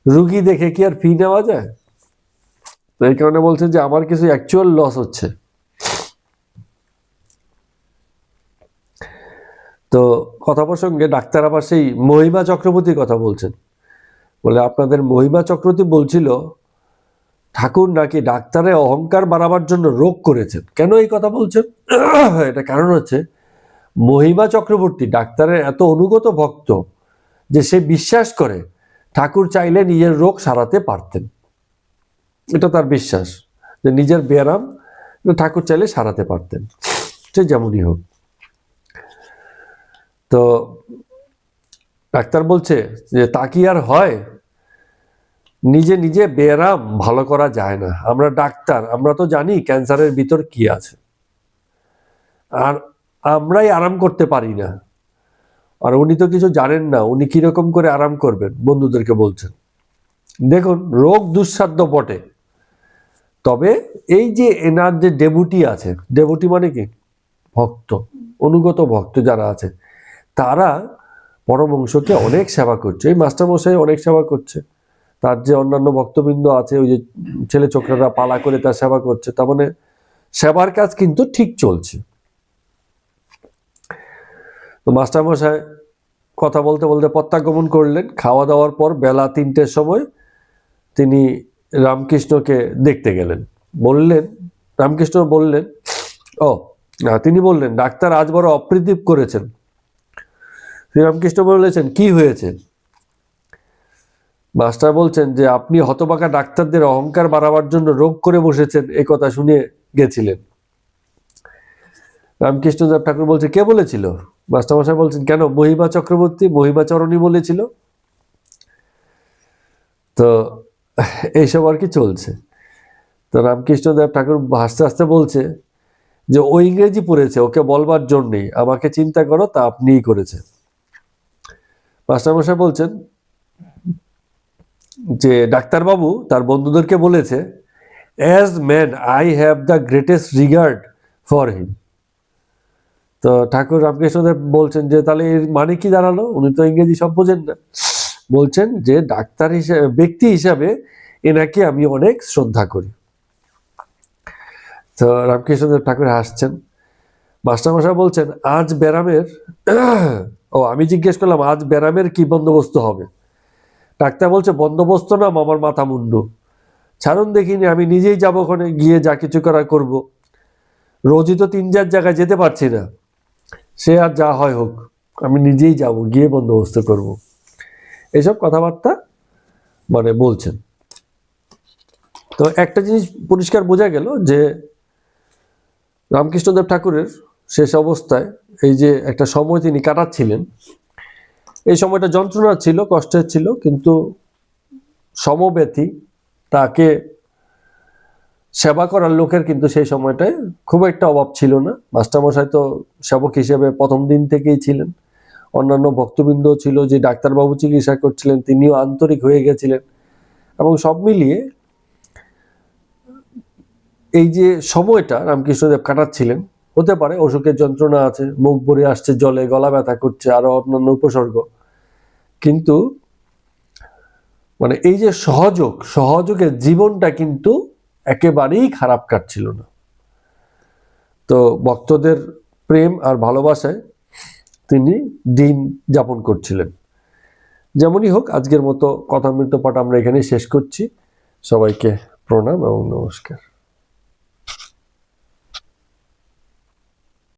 রুগী দেখে কি আর ফি নেওয়া যায়? তো এই কারণে বলছে যে আমার কিছু অ্যাকচুয়াল লস হচ্ছে। তো কথা প্রসঙ্গে ডাক্তার আবার সেই মহিমা চক্রবর্তীর কথা বলছেন। বলে আপনাদের মহিমা চক্রবর্তী বলছিল ঠাকুর নাকি ডাক্তারের অহংকার বাড়াবার জন্য রোগ করেছেন। কেন এই কথা বলছেন? এটা কারণ হচ্ছে মহিমা চক্রবর্তী ডাক্তারের এত অনুগত ভক্ত যে সে বিশ্বাস করে ঠাকুর চাইলে নিজের রোগ সারাতে পারতেন। এটা তার বিশ্বাস যে নিজের ব্যায়াম ঠাকুর চাইলে সারাতে পারতেন, সে যেমনই হোক। তো ডাক্তার বলছে যে তা কি আর হয়, নিজে নিজে ব্যায়াম ভালো করা যায় না। আমরা ডাক্তার, আমরা তো জানি ক্যান্সারের ভিতর কি আছে, আর আমরাই আরাম করতে পারি না। আর উনি তো কিছু জানেন না, উনি কিরকম করে আরাম করবেন বন্ধুদেরকে বলছেন। দেখুন, রোগ দুঃসাধ্য বটে, তবে এই যে এনার যে ডেভুটি আছে, ডেভুটি মানে কি? ভক্ত, অনুগত ভক্ত যারা আছে, তারা পরমহংসকে অনেক সেবা করছে। এই মাস্টারমশাই অনেক সেবা করছে, তার যে অন্যান্য ভক্তবৃন্দ আছে, ওই যে ছেলে ছোকরারা পালা করে তার সেবা করছে, তার মানে সেবার কাজ কিন্তু ঠিক চলছে। তো মাস্টারমশাই কথা বলতে বলতে প্রত্যাগমন করলেন। খাওয়া দাওয়ার পর বেলা 3টের সময় তিনি রামকৃষ্ণকে দেখতে গেলেন। রামকৃষ্ণ বললেন, তিনি বললেন ডাক্তার আজ বড় অপ্রীতি করেছেন। শ্রীরামকৃষ্ণ বলেছেন, কি হয়েছে? মাস্টার বলছেন যে আপনি হতবাকা ডাক্তারদের অহংকার বাড়াবার জন্য রোগ করে বসেছেন, এ কথা শুনে গেছিলেন। রামকৃষ্ণদেব ঠাকুর বলছে, কে বলেছিল? মাস্টারমশাই বলছেন, কেন, মহিমা চক্রবর্তী, মহিমাচরণী বলেছিল। তো এইসব আর কি চলছে। তো রামকৃষ্ণদেব ঠাকুর হাসতে হাসতে বলছে যে ও ইংরেজি পড়েছে, ওকে বলবার জন্যেই, আমাকে চিন্তা করো তা আপনিই করেছেন। মাস্টারমশাই বলছেন যে ডাক্তারবাবু তার বন্ধুদেরকে বলেছে, as man I have the greatest regard for him. তো ঠাকুর রামকৃষ্ণদেব বলছেন যে তাহলে এর মানে কি দাঁড়ালো? উনি তো ইংরেজি সব বোঝেন না। বলছেন যে ডাক্তার হিসেবে, ব্যক্তি হিসাবে এনাকে আমি অনেক শ্রদ্ধা করি। তো রামকৃষ্ণদেব ঠাকুর হাসছেন। মাস্টারমশাই বলছেন, আজ ব্যারামের আমি জিজ্ঞেস করলাম আজ ব্যারামের কি বন্দোবস্ত হবে? ডাক্তার বলছে, বন্দোবস্ত না, আমার মাথা মুন্ডু। ছাড়ুন দেখিনি, আমি নিজেই যাবো, ওখানে গিয়ে যা কিছু করা করব। রোজই তো 3-4 জায়গায় যেতে পারছি না, সে আর যা হয় হোক, আমি নিজেই যাব, গিয়ে বন্দোবস্ত করব। এইসব কথাবার্তা মানে বলছেন। তো একটা জিনিস পরিষ্কার বোঝা গেল যে রামকৃষ্ণদেব ঠাকুরের শেষ অবস্থায় এই যে একটা সময় তিনি কাটাচ্ছিলেন, এই সময়টা যন্ত্রণার ছিল, কষ্টের ছিল, কিন্তু সমব্যথী তাকে সেবা করার লোকের কিন্তু সেই সময়টায় খুব একটা অভাব ছিল না। মাস্টারমশাই তো সেবক হিসেবে প্রথম দিন থেকেই ছিলেন, অন্যান্য ভক্তবৃন্দ ছিল, যে ডাক্তারবাবু চিকিৎসা করছিলেন তিনিও আন্তরিক হয়ে গেছিলেন, এবং সব মিলিয়ে এই যে সময়টা রামকৃষ্ণদেব কাটাচ্ছিলেন, হতে পারে অসুখের যন্ত্রণা আছে, মুখ ভরে আসছে জলে, গলা ব্যথা করছে, আরো অন্যান্য উপসর্গ, কিন্তু মানে এই যে সহযোগের জীবনটা কিন্তু একেবারেই খারাপ কাটছিল না। তো ভক্তদের প্রেম আর ভালোবাসায় তিনি দিন যাপন করছিলেন। যেমনই হোক, আজকের মতো কথামৃত পাঠ আমরা এখানেই শেষ করছি। সবাইকে প্রণাম এবং নমস্কার।